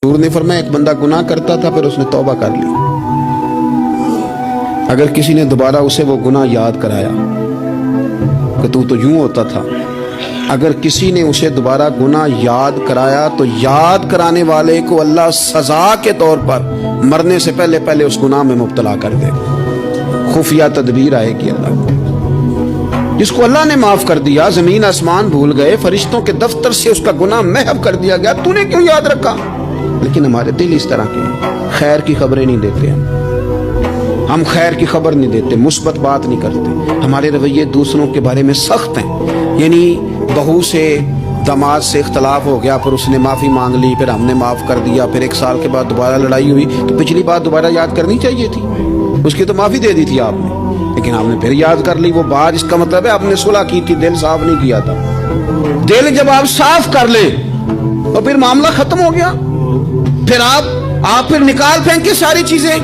حضور نے فرمایا ایک بندہ گناہ کرتا تھا پھر اس نے توبہ کر لی، اگر کسی نے دوبارہ اسے وہ گناہ یاد کرایا کہ تو یوں ہوتا تھا، اگر کسی نے اسے دوبارہ گناہ یاد کرایا تو یاد کرانے والے کو اللہ سزا کے طور پر مرنے سے پہلے پہلے اس گناہ میں مبتلا کر دے گا۔ خفیہ تدبیر آئے گی اللہ کی۔ جس کو اللہ نے معاف کر دیا، زمین آسمان بھول گئے، فرشتوں کے دفتر سے اس کا گناہ محو کر دیا گیا، تو نے کیوں یاد رکھا؟ لیکن ہمارے دل اس طرح کے ہیں، خیر کی خبریں نہیں دیتے ہم خیر کی خبر نہیں دیتے، مثبت بات نہیں کرتے، ہمارے رویے دوسروں کے بارے میں سخت ہیں۔ یعنی بہو سے داماد سے اختلاف ہو گیا، پھر اس نے معافی مانگ لی، پھر ہم نے معاف کر دیا، پھر ایک سال کے بعد دوبارہ لڑائی ہوئی تو پچھلی بات دوبارہ یاد کرنی چاہیے تھی، اس کی تو معافی دے دی تھی آپ نے، لیکن آپ نے پھر یاد کر لی وہ بات۔ اس کا مطلب ہے آپ نے صلح کی تھی، دل صاف نہیں کیا تھا۔ دل جب آپ صاف کر لیں تو پھر معاملہ ختم ہو گیا، پھر آپ نکال پھینکے ساری چیزیں۔